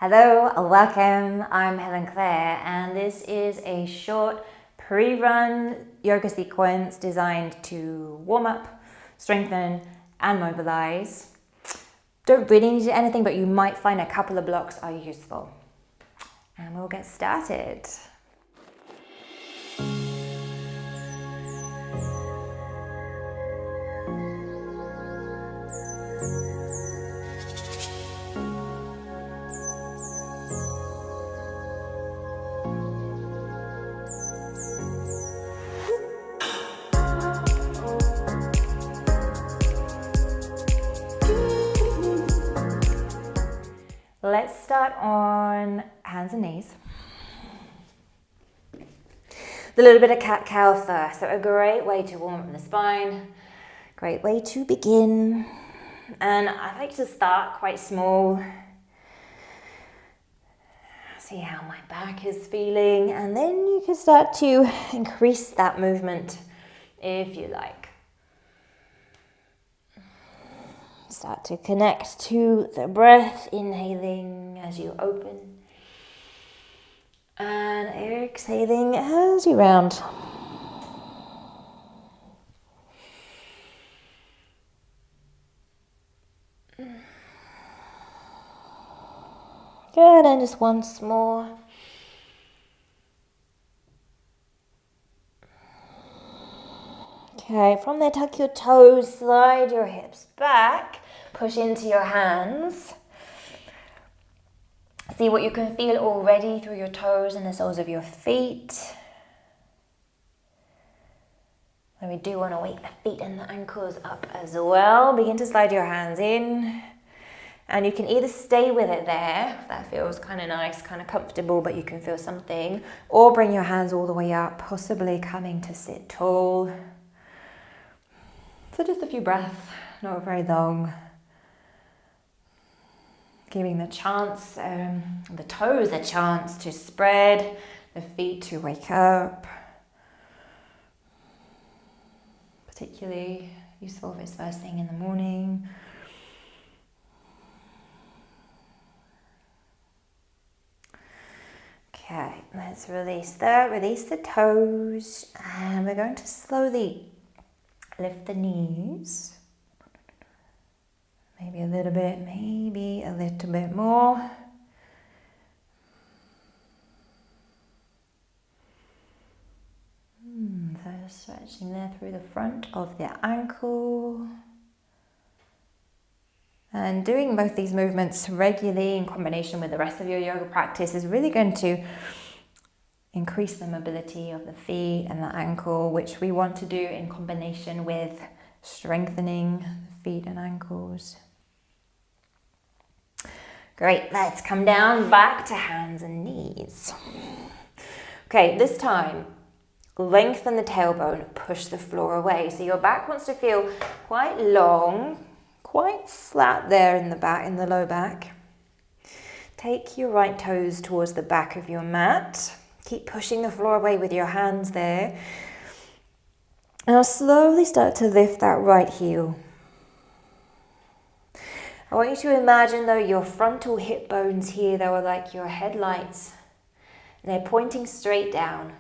Hello, welcome. I'm Helen Claire, and this is a short pre-run yoga sequence designed to warm up, strengthen, and mobilize. Don't really need anything, but you might find a couple of blocks are useful. And we'll get started. Let's start on hands and knees. A little bit of cat-cow first. So a great way to warm up the spine. Great way to begin. And I like to start quite small. See how my back is feeling. And then you can start to increase that movement if you like. Start to connect to the breath, inhaling as you open and exhaling as you round. Good, and just once more. Okay, from there tuck your toes, slide your hips back, push into your hands. See what you can feel already through your toes and the soles of your feet. And we do want to wake the feet and the ankles up as well. Begin to slide your hands in. And you can either stay with it there, that feels kind of nice, kind of comfortable, but you can feel something, or bring your hands all the way up, possibly coming to sit tall. So just a few breaths, not very long. Giving the chance, the toes a chance to spread, the feet to wake up. Particularly useful if it's first thing in the morning. Okay, let's release the toes, and we're going to slowly lift the knees. Maybe a little bit, maybe a little bit more. So stretching there through the front of the ankle. And doing both these movements regularly in combination with the rest of your yoga practice is really going to increase the mobility of the feet and the ankle, which we want to do in combination with strengthening the feet and ankles. Great, let's come down back to hands and knees. Okay, this time, lengthen the tailbone, push the floor away. So your back wants to feel quite long, quite flat there in the back, in the low back. Take your right toes towards the back of your mat. Keep pushing the floor away with your hands there. And I'll slowly start to lift that right heel. I want you to imagine though your frontal hip bones here, they were like your headlights. And they're pointing straight down.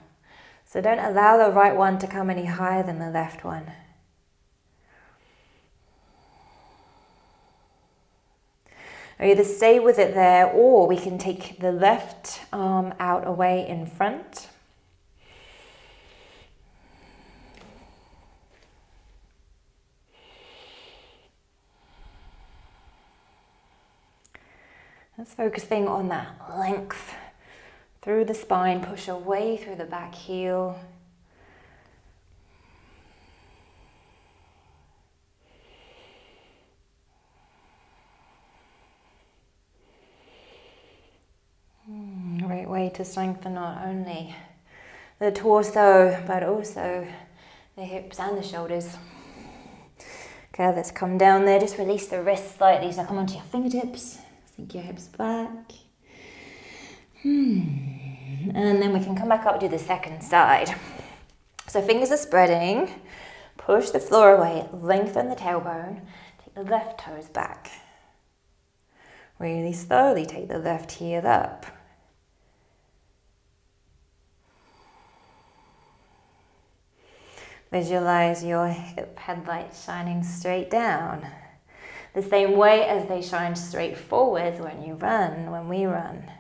So don't allow the right one to come any higher than the left one. Either stay with it there, or we can take the left arm out away in front. Let's focusing on that length through the spine, push away through the back heel. Great way to strengthen not only the torso, but also the hips and the shoulders. Okay, let's come down there. Just release the wrists slightly. So come onto your fingertips. Sink your hips back. And then we can come back up to the second side. So fingers are spreading. Push the floor away. Lengthen the tailbone. Take the left toes back. Really slowly take the left heel up. Visualize your hip headlights shining straight down, the same way as they shine straight forward when you run, when we run.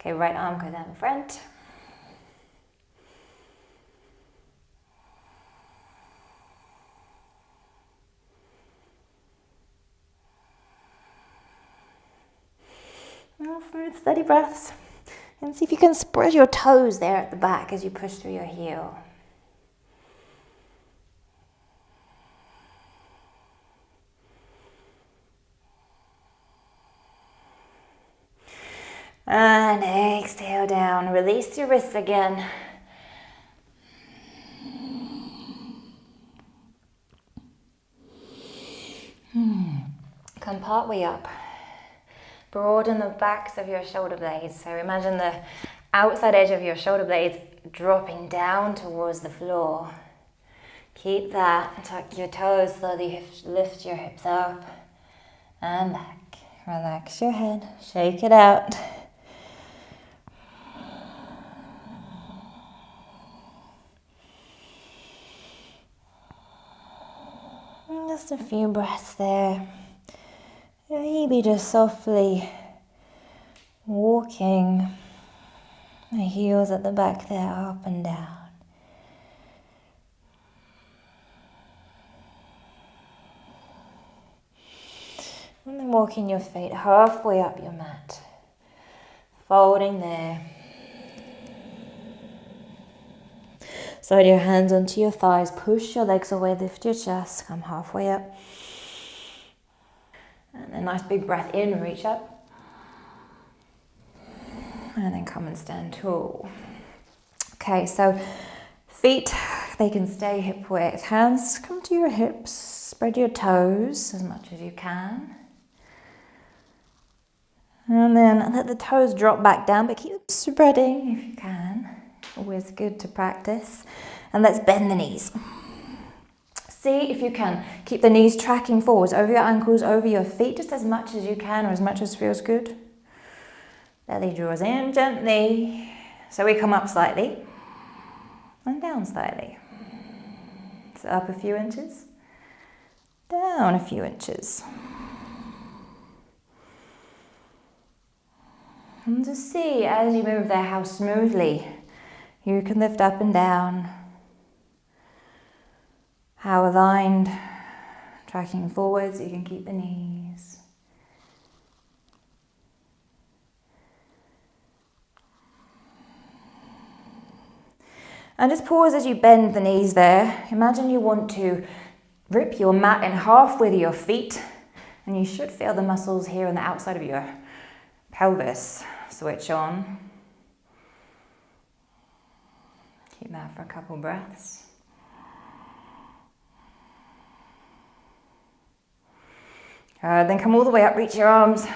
Okay, right arm goes down in front. Smooth, steady breaths. And see if you can spread your toes there at the back as you push through your heel. And exhale down. Release your wrists again. Come partway up. Broaden the backs of your shoulder blades. So imagine the outside edge of your shoulder blades dropping down towards the floor. Keep that. Tuck your toes. Slowly lift your hips up and back. Relax your head. Shake it out. Just a few breaths there. Maybe just softly walking the heels at the back there, up and down. And then walking your feet halfway up your mat. Folding there. Slide your hands onto your thighs, push your legs away, lift your chest, come halfway up. And a nice big breath in, reach up. And then come and stand tall. Okay, so feet, they can stay hip width. Hands come to your hips, spread your toes as much as you can. And then let the toes drop back down, but keep them spreading if you can. Always good to practice. And let's bend the knees. See if you can keep the knees tracking forwards over your ankles, over your feet, just as much as you can or as much as feels good. Belly draws in gently. So we come up slightly and down slightly. So up a few inches, down a few inches. And just see as you move there how smoothly you can lift up and down. How aligned, tracking forwards, you can keep the knees. And just pause as you bend the knees there. Imagine you want to rip your mat in half with your feet, and you should feel the muscles here on the outside of your pelvis switch on. Keep that for a couple breaths. Then come all the way up, reach your arms.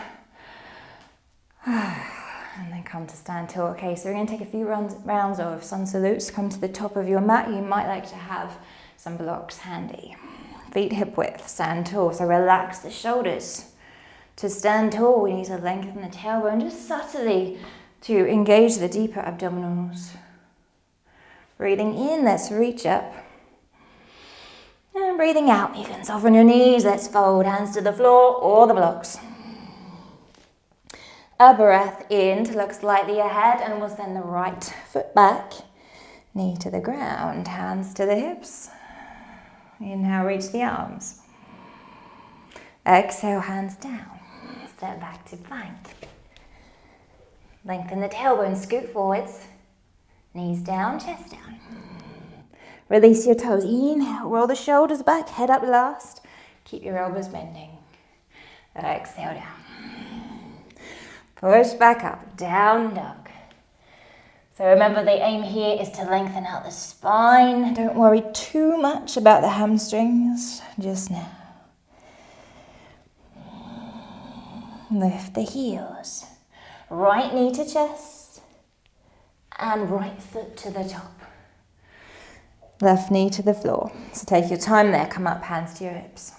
And then come to stand tall. Okay, so we're going to take a few rounds of sun salutes. Come to the top of your mat. You might like to have some blocks handy. Feet hip width, stand tall. So relax the shoulders. To stand tall, we need to lengthen the tailbone just subtly to engage the deeper abdominals. Breathing in, let's reach up. And breathing out, you can soften your knees. Let's fold hands to the floor or the blocks. A breath in to look slightly ahead, and we'll send the right foot back. Knee to the ground, hands to the hips. Inhale, reach the arms. Exhale, hands down. Step back to plank. Lengthen the tailbone, scoot forwards. Knees down, chest down. Release your toes. Inhale, roll the shoulders back, head up last. Keep your elbows bending. Exhale down. Push back up, down dog. So remember the aim here is to lengthen out the spine. Don't worry too much about the hamstrings just now. Lift the heels. Right knee to chest and right foot to the top. Left knee to the floor. So take your time there. Come up, hands to your hips.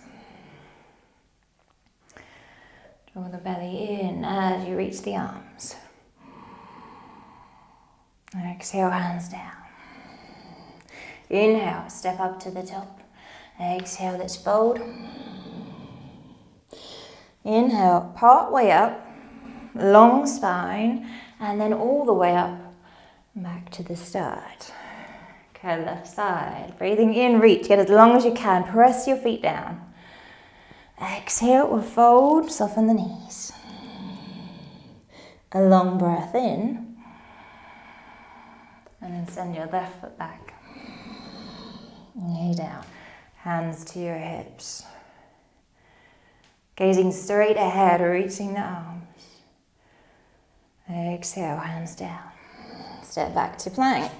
Draw the belly in as you reach the arms. Exhale, hands down. Inhale, step up to the top. Exhale, let's fold. Inhale, part way up, long spine, and then all the way up, back to the start. Okay, left side. Breathing in, reach, get as long as you can. Press your feet down. Exhale, we'll fold, soften the knees. A long breath in. And then send your left foot back. Knee down. Hands to your hips. Gazing straight ahead, reaching the arms. Exhale, hands down. Step back to plank.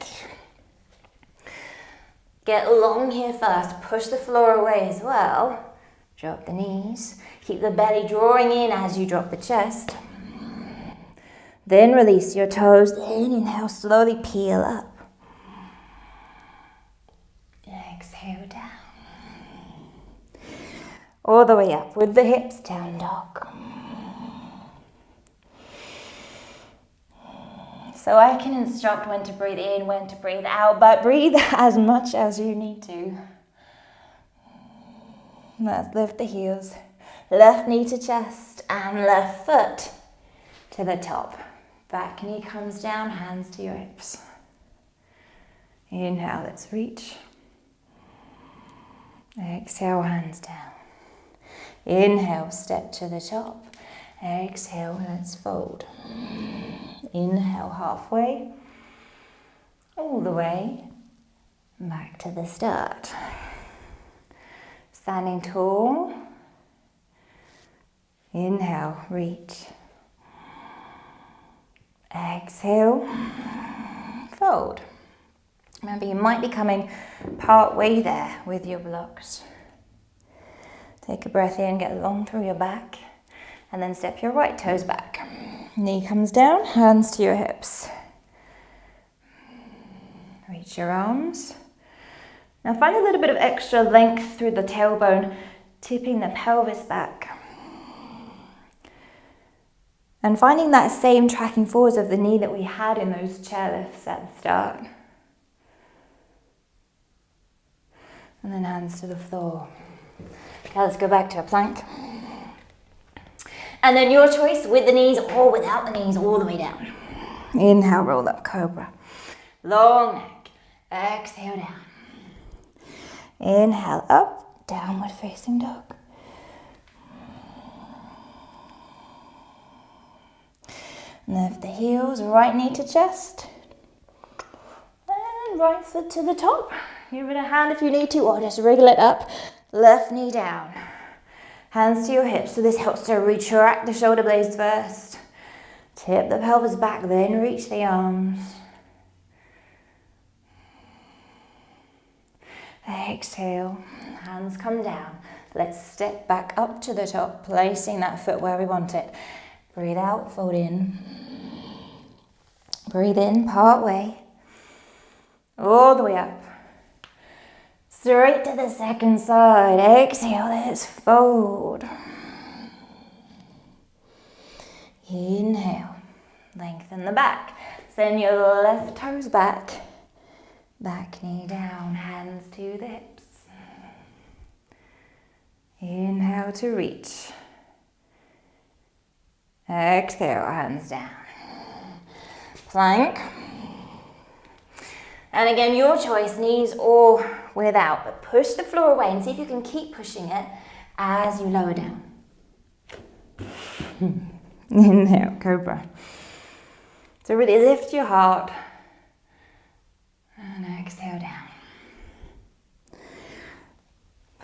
Get long here first. Push the floor away as well. Drop the knees. Keep the belly drawing in as you drop the chest. Then release your toes. Then inhale, slowly peel up. Exhale down. All the way up with the hips, down dog. So I can instruct when to breathe in, when to breathe out, but breathe as much as you need to. Let's lift the heels. Left knee to chest and left foot to the top. Back knee comes down, hands to your hips. Inhale, let's reach. Exhale, hands down. Inhale, step to the top. Exhale, let's fold. Inhale, halfway. All the way back to the start. Standing tall. Inhale, reach. Exhale, fold. Remember, you might be coming part way there with your blocks. Take a breath in, get long through your back, and then step your right toes back. Knee comes down, hands to your hips. Reach your arms. Now find a little bit of extra length through the tailbone, tipping the pelvis back. And finding that same tracking forwards of the knee that we had in those chairlifts at the start. And then hands to the floor. Okay, let's go back to a plank. And then your choice, with the knees or without the knees, all the way down. Inhale, roll up, cobra. Long neck. Exhale down. Inhale, up, downward facing dog. Lift the heels, right knee to chest. And right foot to the top. Give it a hand if you need to, or just wriggle it up. Left knee down. Hands to your hips, so this helps to retract the shoulder blades first. Tip the pelvis back, then reach the arms. Exhale, hands come down. Let's step back up to the top, placing that foot where we want it. Breathe out, fold in. Breathe in, part way. All the way up. Straight to the second side. Exhale, let's fold. Inhale, lengthen the back. Send your left toes back. Back knee down, hands to the hips. Inhale to reach. Exhale, hands down. Plank. And again, your choice, knees or without, but push the floor away and see if you can keep pushing it as you lower down. Inhale, cobra. So really lift your heart and exhale down.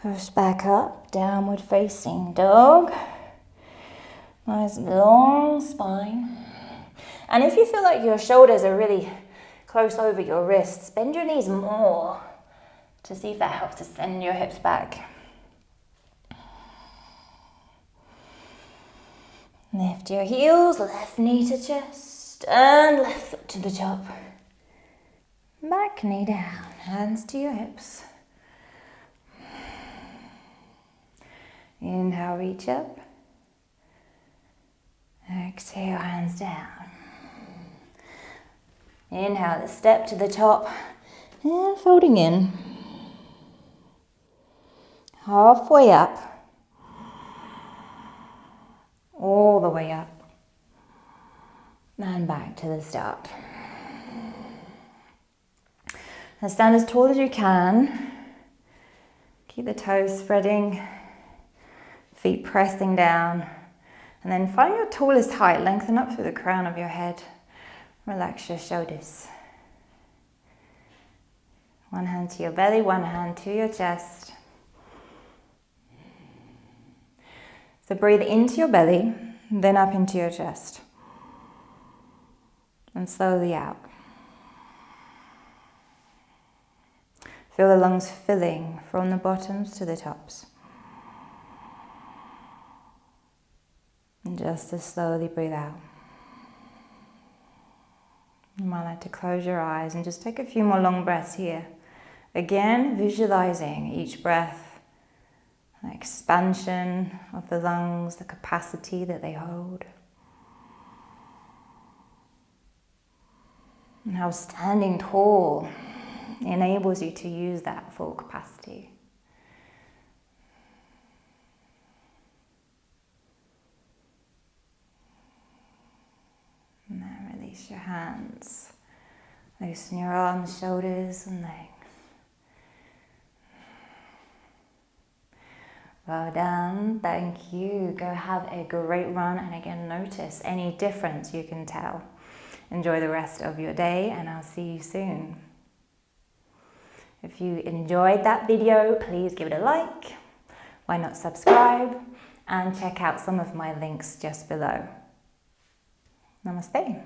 Push back up, downward facing dog. Nice long spine. And if you feel like your shoulders are really close over your wrists, bend your knees more to see if that helps to send your hips back. Lift your heels, left knee to chest and left foot to the top. Back knee down, hands to your hips. Inhale, reach up. Exhale, hands down. Inhale, step to the top and folding in. Halfway up. All the way up. And back to the start. Now stand as tall as you can. Keep the toes spreading, feet pressing down. And then find your tallest height. Lengthen up through the crown of your head. Relax your shoulders. One hand to your belly, one hand to your chest. So breathe into your belly, then up into your chest. And slowly out. Feel the lungs filling from the bottoms to the tops. And just as slowly breathe out. You might like to close your eyes and just take a few more long breaths here. Again, visualizing each breath, the expansion of the lungs, the capacity that they hold. And how standing tall enables you to use that full capacity. And then release your hands. Loosen your arms, shoulders, and legs. Well done, thank you. Go have a great run, and again, notice any difference you can tell. Enjoy the rest of your day, and I'll see you soon. If you enjoyed that video, please give it a like. Why not subscribe? And check out some of my links just below. Namaste.